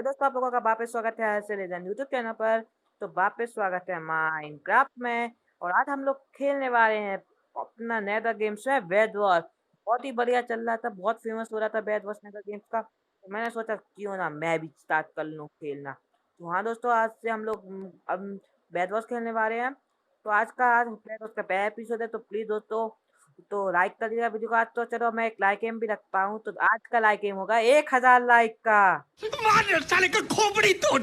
दोस्तों, आप लोगों का वापस स्वागत है ऐसे लेजेंड यूट्यूब चैनल पर। तो वापस स्वागत है माइनक्राफ्ट में। और आज हम लोग खेलने वाले हैं अपना नया गेम्स है बेड वॉर। बहुत ही बढ़िया चल रहा था, बहुत फेमस हो रहा था बेड वॉर नया गेम्स का। तो मैंने सोचा क्यों ना मैं भी स्टार्ट कर लूँ खेलना। तो हाँ दोस्तों, आज से हम लोग अब बेड वॉर खेलने वाले हैं। तो आज बेड वॉर का पहला एपिसोड है, तो प्लीज दोस्तों तो लाइक कर दीजिएगा वीडियो को। आज तो चलो मैं एक लाइक एम भी रखता हूँ, तो आज का लाइक एम होगा 1000 लाइक का। मार साले का खोपड़ी तोड़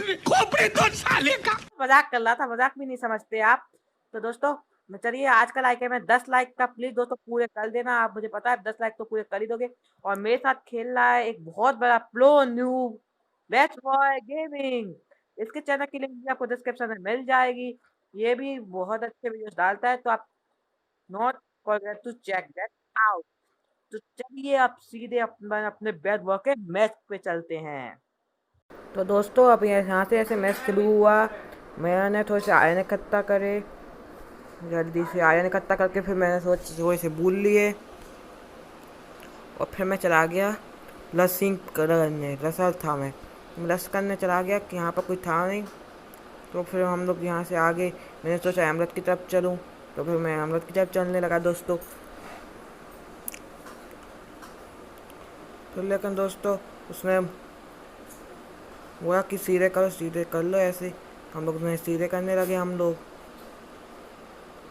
साले का। मजाक कर रहा था, मजाक भी नहीं समझते आप। तो दोस्तों चलिए, आज का लाइक है मैं 10 लाइक का, प्लीज दोस्तों पूरे कर देना। आप मुझे पता है 10 लाइक तो पूरे कर ही दोगे। और मेरे साथ खेल रहा है एक बहुत बड़ा pro noob, let's boy gaming. इसके चैनल की लिंक भी आपको डिस्क्रिप्शन में मिल जाएगी। ये भी बहुत अच्छे वीडियोस डालता है, तो आप not forget to check that out. तो चलिए अब सीधे अपने अपने बेड वर्क के मैच पे चलते हैं। तो दोस्तों अब यहाँ से ऐसे मैच शुरू हुआ। मैंने थोड़े से आयरन इकट्ठा करे, जल्दी से आयरन इकट्ठा करके फिर मैंने थोड़े से भूल लिए। और फिर मैं चला गया लसिंग करने, रसल था मैं लस करने चला गया कि यहाँ पर कोई था नहीं। तो फिर हम लोग यहाँ से आगे, मैंने सोचा अमृत की तरफ चलूँ, तो फिर मैं अमृत की तरफ चलने लगा दोस्तों। तो लेकिन दोस्तों उसमें हुआ कि सीधे कर लो ऐसे। हम लोग में सीधे करने लगे हम लोग।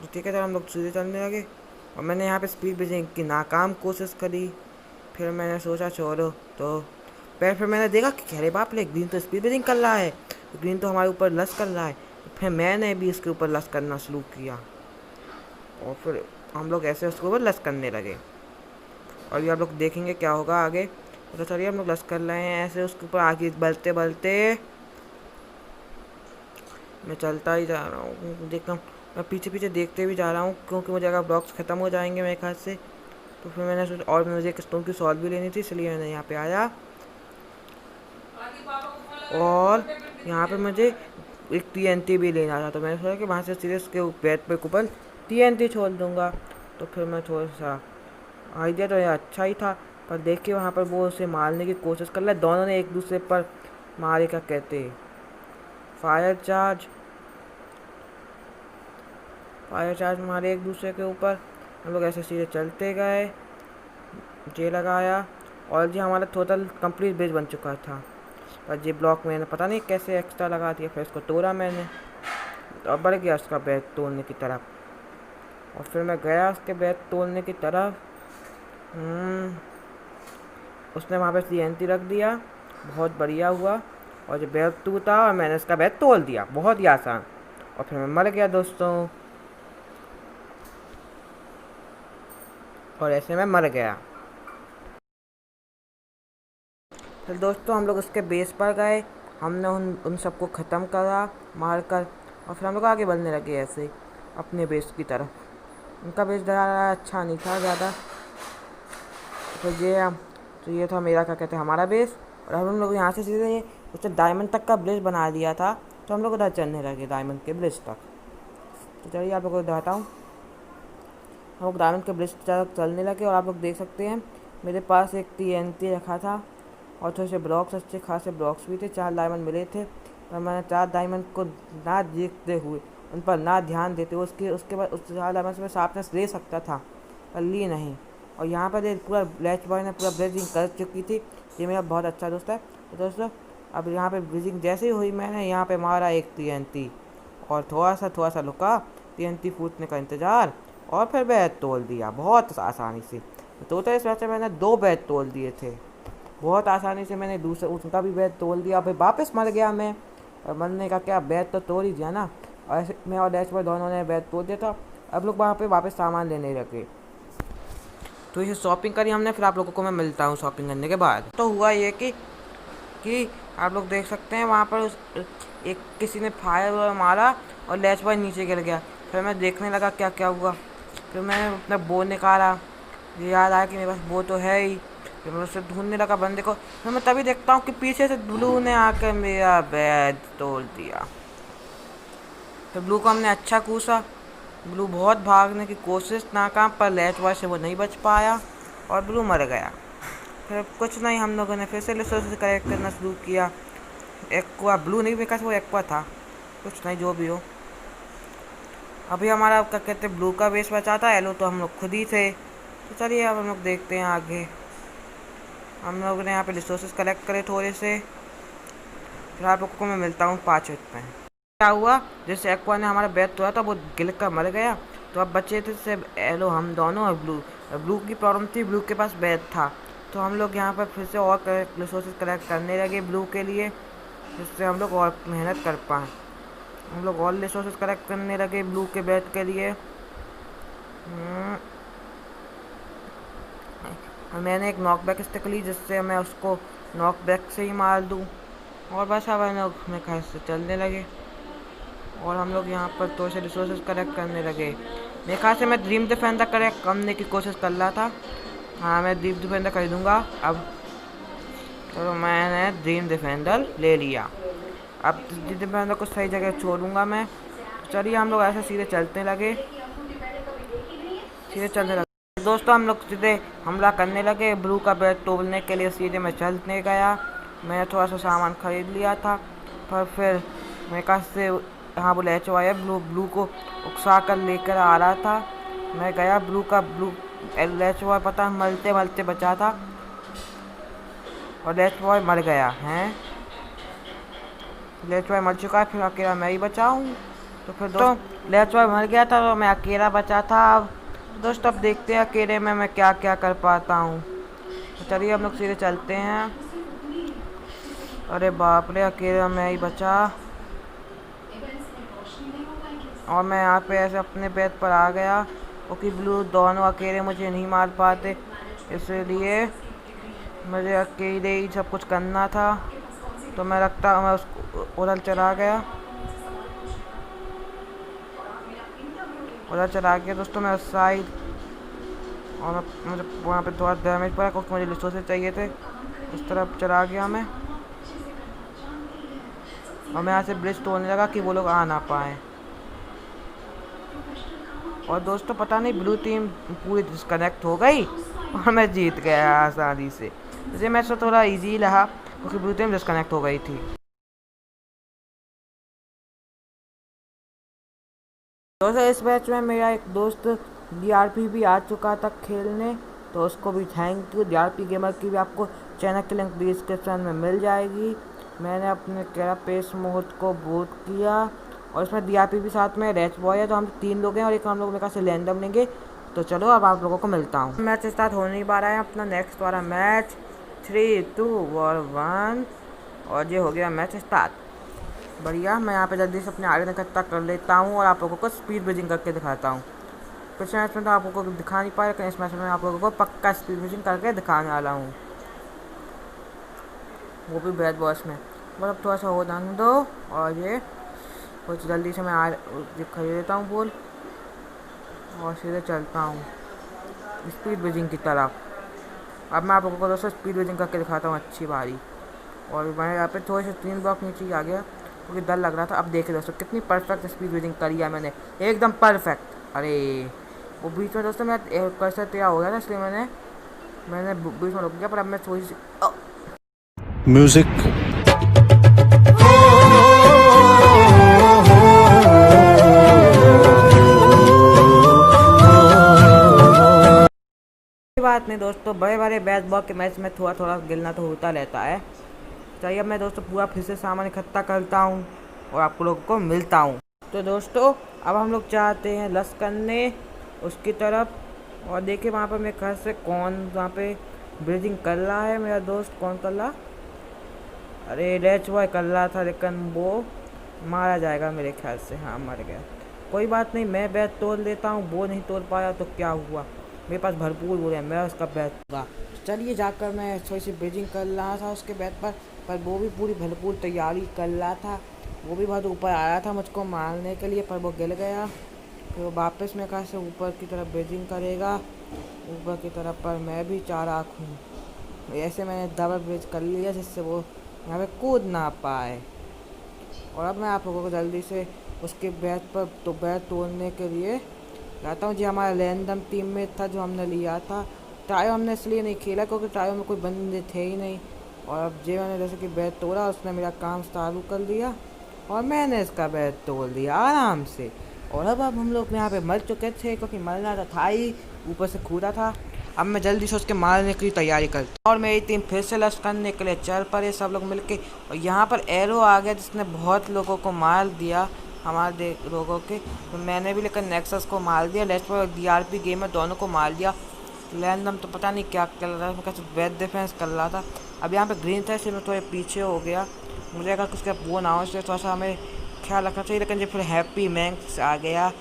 ठीक है, तो हम लोग सीधे चलने लगे। और मैंने यहाँ पे स्पीड ब्रेकिंग की नाकाम कोशिश करी। फिर मैंने सोचा छोड़ो, तो फिर मैंने देखा कि अरे बाप रे, ग्रीन तो स्पीड ब्रेकिंग कर रहा है, ग्रीन तो हमारे ऊपर लस कर रहा है। तो फिर मैंने भी इसके ऊपर लस करना शुरू किया, और फिर हम लोग ऐसे उसके ऊपर लस करने लगे। और ये आप लोग देखेंगे क्या होगा आगे। तो चलिए हम लोग लस कर रहे हैं ऐसे उसके ऊपर आगे बढ़ते बढ़ते। मैं चलता ही जा रहा हूँ, देखता हूँ मैं पीछे पीछे देखते भी जा रहा हूँ, क्योंकि मुझे अगर ब्लॉक्स ख़त्म हो जाएंगे मेरे ख्याल से। तो फिर मैंने सोचा, और मुझे एक स्टोन की सॉल्व भी लेनी थी, इसलिए मैंने यहाँ पे आया। और यहाँ पे मुझे एक TNT भी लेना था, तो मैंने सोचा कि वहाँ से सीधे उसके बेड पे ऊपर TNT छोड़ दूँगा। तो फिर मैं थोड़ा सा आइडिया तो यह अच्छा ही था, पर देखिए वहाँ पर वो उसे मारने की कोशिश कर रहा है। दोनों ने एक दूसरे पर मारे, क्या कहते फायर चार्ज मारे एक दूसरे के ऊपर। हम लोग ऐसे सीधे चलते गए, जे लगाया, और जी हमारा टोटल कंप्लीट बेस बन चुका था। पर ये ब्लॉक मैंने पता नहीं कैसे एक्स्ट्रा लगा दिया, फिर इसको तोड़ा मैंने और बढ़ गया उसका बेड तोड़ने की तरफ। और फिर मैं गया उसके बेड तोड़ने की तरफ। उसने वहाँ पे TNT रख दिया, बहुत बढ़िया हुआ। और जो बेड टूटा और मैंने उसका बेड तोड़ दिया, बहुत ही आसान। और फिर मैं मर गया दोस्तों, और ऐसे में मर गया। फिर दोस्तों हम लोग उसके बेस पर गए, हमने उन सबको ख़त्म करा मार कर। और फिर हम लोग आगे बढ़ने लगे ऐसे अपने बेस की तरफ। उनका बेस ज़्यादा अच्छा नहीं था ज़्यादा। तो ये था मेरा, क्या कहते हैं, हमारा बेस। और अब हम लोग यहाँ से सीधे उसने डायमंड तक का ब्रिज बना दिया था, तो हम लोग उधर चलने लगे डायमंड के ब्रिज तक। तो चलिए आप लोग को दिखाता हूँ। हम लोग डायमंड के ब्रिज तक चलने लगे, और आप लोग देख सकते हैं मेरे पास एक TNT रखा था, और थोड़े से ब्लॉक्स, अच्छे खासे ब्लॉक्स भी थे। 4 डायमंड मिले थे, पर मैंने 4 डायमंड को ना देखते हुए, उन पर ना ध्यान देते हुए उसके बाद उस 4 डायमंड से मैं शार्पनेस ले सकता था, पर ली नहीं। और यहाँ पर पूरा ब्लैच बॉय ने पूरा ब्रिजिंग कर चुकी थी। ये मेरा बहुत अच्छा दोस्त है। तो दोस्तों अब यहाँ पे ब्रिजिंग जैसे ही हुई, मैंने यहाँ पे मारा एक TNT, और थोड़ा सा रुका TNT फूटने का इंतज़ार, और फिर बेड तोड़ दिया बहुत आसानी से। तो इस वजह से मैंने 2 बेड तोड़ दिए थे बहुत आसानी से। मैंने दूसरा उनका भी बेड तोड़ दिया, फिर वापस मर गया मैं। और मरने का क्या, बेड तो तोड़ ही दिया ना। और ऐसे मैं और डैश पर दोनों ने बेड तोड़ दिया था। अब लोग वहाँ पे वापस सामान लेने लगे, तो इसे शॉपिंग करी हमने। फिर आप लोगों को मैं मिलता हूँ शॉपिंग करने के बाद। तो हुआ ये कि आप लोग देख सकते हैं वहाँ पर एक किसी ने फायर मारा, और लैच बॉय नीचे गिर गया। फिर मैं देखने लगा क्या क्या हुआ। फिर मैंने अपना बो निकाला, याद आया कि मेरे पास बो तो है ही। फिर मैं उससे ढूंढने लगा बंदे को। फिर मैं तभी देखता हूँ कि पीछे से ब्लू ने आकर मेरा बेड तोड़ दिया। फिर ब्लू को हमने अच्छा कूसा। ब्लू बहुत भागने की कोशिश नाकाम, पर लैच बॉय से वो नहीं बच पाया, और ब्लू मर गया। फिर कुछ नहीं, हम लोगों ने फिर से रिसोर्सेज कलेक्ट करना शुरू किया। एक्वा ब्लू नहीं, मेरे वो एक्वा था, कुछ नहीं जो भी हो। अभी हमारा क्या कहते हैं ब्लू का बेस बचा था, येलो तो हम लोग खुद ही थे। तो चलिए अब हम लोग देखते हैं आगे। हम लोग ने यहाँ पे रिसोर्सेज कलेक्ट करे थोड़े से, फिर आप लोगों को मैं मिलता हूँ 5 मिनट में। क्या हुआ, जैसे एक्वा ने हमारा बैट तोड़ा था वो गिल कर मर गया, तो अब बचे थे सिर्फ येलो हम दोनों और ब्लू। ब्लू की प्रॉब्लम थी, ब्लू के पास बैट था, तो हम लोग यहाँ पर फिर से और रिसोर्सेज कलेक्ट करने लगे ब्लू के लिए, जिससे हम लोग और मेहनत कर पाएँ। हम लोग और रिसोर्सेज कलेक्ट करने लगे ब्लू के बैट के लिए। मैंने एक नॉकबैक स्टिक ली, जिससे मैं उसको नॉकबैक से ही मार दूँ, और बस अब हम लोग अपने घर से चलने लगे और हम लोग यहाँ पर थोड़े से रिसोर्सेज कलेक्ट करने लगे। मेरे ख्याल से मैं ड्रीम डिफेंडर कलेक्ट करने की कोशिश कर रहा था। हाँ, मैं ड्रीम डिफेंडर खरीदूँगा अब। चलो मैंने ड्रीम डिफेंडर ले लिया, अब ड्रीम डिफेंडर को सही जगह छोड़ूंगा मैं। चलिए हम लोग ऐसे सीधे चलने लगे, सीधे चलने लगे दोस्तों। हम लोग सीधे हमला करने लगे ब्लू का बैट तोड़ने के लिए। सीधे मैं चलने गया, मैं थोड़ा सा सामान खरीद लिया था, पर फिर मेरे पास से हाँ वो लैचो आया, ब्लू को उकसा कर लेकर आ रहा था। मैं गया ब्लू लैचो पता मलते मलते बचा था, और लैचो मर गया है। लैचो मर चुका है, फिर अकेला मैं ही बचा हूँ। तो फिर दोस्तों लैचो मर गया था तो मैं अकेला बचा था। अब दोस्तों अब देखते हैं अकेले में मैं क्या क्या कर पाता हूँ। तो चलिए हम लोग सीधे चलते हैं। अरे बाप रे, अकेला मैं ही बचा, और मैं यहाँ पे ऐसे अपने बैट पर आ गया, क्योंकि ब्लू दोनों अकेले मुझे नहीं मार पाते, इसलिए मुझे अकेले ही सब कुछ करना था। तो मैं उसको उधर चला गया, दोस्तों मैं उस साइड, और मुझे वहाँ पे थोड़ा डैमेज पड़ा क्योंकि मुझे रिसोर्सेज चाहिए थे। उस तरफ चला गया मैं, और मैं यहाँ से ब्रिज तोड़ने लगा कि वो लोग आ ना पाए। और दोस्तों पता नहीं ब्लू टीम पूरी डिस्कनेक्ट हो गई और मैं जीत गया आसानी से। वैसे मैच तो थोड़ा इजी रहा क्योंकि ब्लू टीम डिस्कनेक्ट हो गई थी। दोस्तों इस मैच में मेरा एक दोस्त DRP भी आ चुका था खेलने, तो उसको भी थैंक यू। DRP गेमर की भी आपको चैनल की लिंक डिस्क्रिप्शन में मिल जाएगी। मैंने अपने कैरापेस मोड को बूट किया, और इसमें DRP भी साथ में रैच बॉय है, तो हम 3 लोग हैं और एक हम लोग मेरे ख्याल से रैंडम लेंगे। तो चलो अब आप लोगों को मिलता हूँ। मैच स्टार्ट होने ही पा रहा है अपना नेक्स्ट वाला मैच। 3, 2 और 1, और ये हो गया मैच स्टार्ट। बढ़िया, मैं यहाँ पे जल्दी से अपने आगे इकट्ठा कर लेता हूँ और आप लोगों को स्पीड ब्रिजिंग करके दिखाता हूँ। पिछले मैच में तो आप लोगों को दिखा नहीं पाया, लेकिन इस मैच में आप लोगों को पक्का स्पीड ब्रिजिंग करके दिखाने वाला हूँ, वो भी बैट बॉस में। बस अब थोड़ा सा हो जाने दो, और ये कुछ जल्दी से मैं खरीद लेता हूँ बोल, और सीधे चलता हूँ स्पीड ब्रिजिंग की तरफ। अब मैं आप लोगों को दोस्तों स्पीड ब्रिजिंग करके दिखाता हूँ अच्छी बारी। और मैं यहाँ पे थोड़े से 3 ब्लॉक नीचे ही आ गया क्योंकि डर लग रहा था। अब देखिए दोस्तों कितनी परफेक्ट स्पीड ब्रिजिंग करी है मैंने, एकदम परफेक्ट। अरे वो बीच में दोस्तों मैं कर्सर तैयार हो गया था, इसलिए मैंने बीच में रुक गया, पर अब मैं थोड़ी सी म्यूजिक बात नहीं दोस्तों, बड़े बड़े बैट बॉल के मैच में थोड़ा थोड़ा गिरना तो होता रहता है। चाहिए अब मैं दोस्तों पूरा फिर से सामान इकट्ठा करता हूँ और आप लोगों को मिलता हूँ। तो दोस्तों अब हम लोग चाहते हैं लस करने उसकी तरफ, और देखिए वहाँ पर मेरे घर से कौन वहाँ पे ब्रीजिंग कर रहा है। मेरा दोस्त कौन कर रहा, अरे रैच बॉय कर रहा था, लेकिन वो मारा जाएगा मेरे ख्याल से। हाँ मर गया, कोई बात नहीं, मैं बैट तोड़ लेता हूँ। वो नहीं तोड़ पाया तो क्या हुआ, मेरे पास भरपूर वो है, मैं उसका बैट होगा। चलिए जाकर मैं थोड़ी सी ब्रीजिंग कर रहा था उसके बैट पर वो भी पूरी भरपूर तैयारी कर रहा था। वो भी बहुत ऊपर आया था मुझको मारने के लिए, पर वो गिर गया। फिर वो वापस में कहा से ऊपर की तरफ ब्रीजिंग करेगा, ऊपर की तरफ, पर मैं भी चालाक हूँ। ऐसे मैंने डबल ब्रिज कर लिया जिससे वो यहाँ पे कूद ना पाए। और अब मैं आप लोगों को जल्दी से उसके बैट पर तो बैट तोड़ने के लिए जाता हूँ। जी हमारा रैंडम टीम में था जो हमने लिया था। टायो हमने इसलिए नहीं खेला क्योंकि टायो में कोई बंदे थे ही नहीं, और अब जे मैंने जैसे कि बैट तोड़ा, उसने मेरा काम चालू कर दिया और मैंने इसका बैट तोड़ दिया आराम से। और अब हम लोग यहाँ पे मर चुके थे, क्योंकि मरना तो था ही, ऊपर से कूदा था। अब मैं जल्दी से उसके मारने की तैयारी करता और मेरी टीम फिर से लश करने के लिए चल पड़े सब लोग मिलके। और यहाँ पर एरो आ गया जिसने बहुत लोगों को मार दिया, हमारे लोगों के। तो मैंने भी लेकर नेक्सस को मार दिया, लेफ्ट पर डीआरपी गेमर दोनों को मार दिया। लैंडम तो पता नहीं क्या कर रहा था, मैं कैसे बैट डिफेंस कर रहा था। अब यहाँ पे ग्रीन था इसलिए मैं थोड़े पीछे हो गया, मुझे अगर कुछ वो ना हो इसलिए थोड़ा सा हमें ख्याल रखना चाहिए। लेकिन जब फिर हैप्पी मैक्स आ गया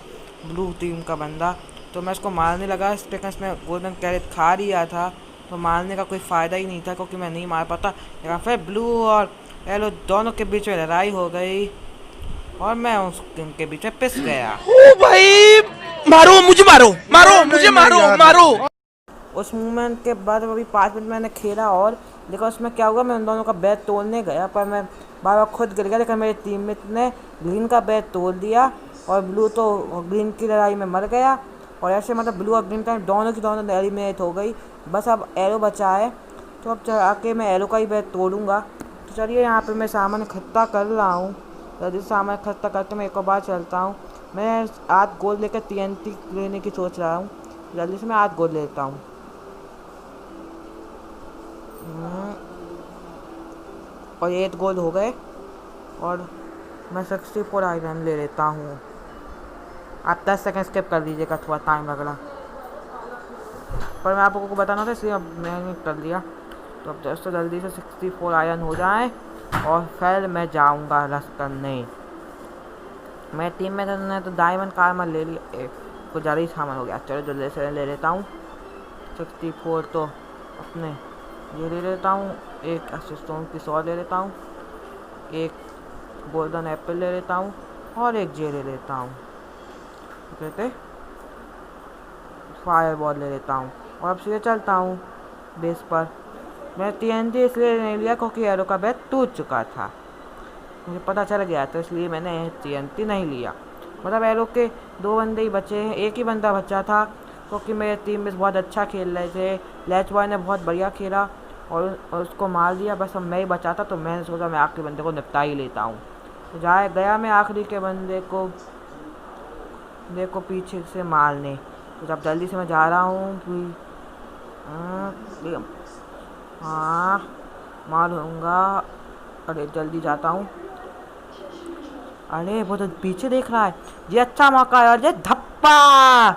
ब्लू टीम का बंदा, तो मैं उसको मारने लगा। लेकिन इसमें गोल्डन कैरेट खा लिया था, तो मारने का कोई फ़ायदा ही नहीं था क्योंकि मैं नहीं मार पाता। लेकिन फिर ब्लू और येलो दोनों के बीच में लड़ाई हो गई और मैं उनके बीच में पिस गया। ओ भाई, मारो मुझे, मारो मारो मुझे, मारो मारो। उस मूवमेंट के बाद अभी 5 मिनट मैंने खेला, और देखो उसमें क्या हुआ, मैं उन दोनों का बैट तोड़ने गया पर मैं बार बार खुद गिर गया। लेकिन मेरे टीममेट ने ग्रीन का बैट तोड़ दिया और ब्लू तो ग्रीन की लड़ाई में मर गया। और ऐसे मतलब ब्लू और ग्रीन का दोनों की दोनों एलिमिनेट हो गई। बस अब एरो बचा है, तो अब आके मैं एरो का ही बैट तोड़ूंगा। तो चलिए यहाँ पे मैं सामान इकट्ठा कर रहा हूँ, जल्दी सामान इकट्ठा करके मैं एक और बार चलता हूँ। मैं 8 गोल्ड लेकर TNT लेने की सोच रहा हूँ, जल्दी से मैं 8 गोल्ड लेता हूँ। और 8 गोल्ड हो गए और मैं 64 आयरन ले लेता हूँ। आप 10 सेकंड स्किप कर दीजिएगा, थोड़ा टाइम लग रहा, पर मैं आप लोगों को बताना था इसलिए अब मैंने कर दिया। तो अब दोस्तों जल्दी से 64 आयरन हो जाए और फिर मैं जाऊँगा रश करने। मेरे टीम में ने तो डायमंड कारमर ले लिया, कुछ ज़्यादा ही सामान हो गया। चलो जल्दी से ले लेता हूँ 64, तो अपने ये ले लेता हूँ, एक स्टोन की सॉ ले लेता हूँ, एक गोल्डन एप्पल ले लेता हूँ और एक जे ले लेता हूँ, कहते फायर बॉल ले लेता हूँ। और अब सीधे चलता हूँ बेस पर। मैं TNT इसलिए नहीं लिया क्योंकि एरो का बैट टूट चुका था, मुझे पता चल गया, तो इसलिए मैंने TNT नहीं लिया। मतलब एरो के 2 बंदे ही बचे हैं, एक ही बंदा बचा था क्योंकि मेरे टीम में बहुत अच्छा खेल रहे थे। लैच बॉय ने बहुत बढ़िया खेला और उसको मार दिया। बस अब मैं ही बचा था, तो मैंने सोचा मैं आखिरी बंदे को निपटा ही लेता हूँ। तो जाए गया मैं आखिरी के बंदे को देखो पीछे से मारने। तो जब जल्दी से मैं जा रहा हूँ कि हाँ मारूंगा। अरे जल्दी जाता हूँ, अरे वो तो पीछे देख रहा है। ये अच्छा मौका है और ये धप्पा,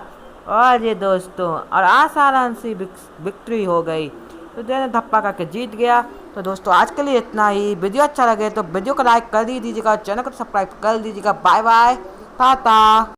और ये दोस्तों और आसान सी विक्ट्री हो गई। तो मैंने धप्पा करके जीत गया। तो दोस्तों आज के लिए इतना ही। वीडियो अच्छा लगे तो वीडियो को लाइक कर दीजिएगा, चैनल को सब्सक्राइब कर दीजिएगा। Bye bye, Tata.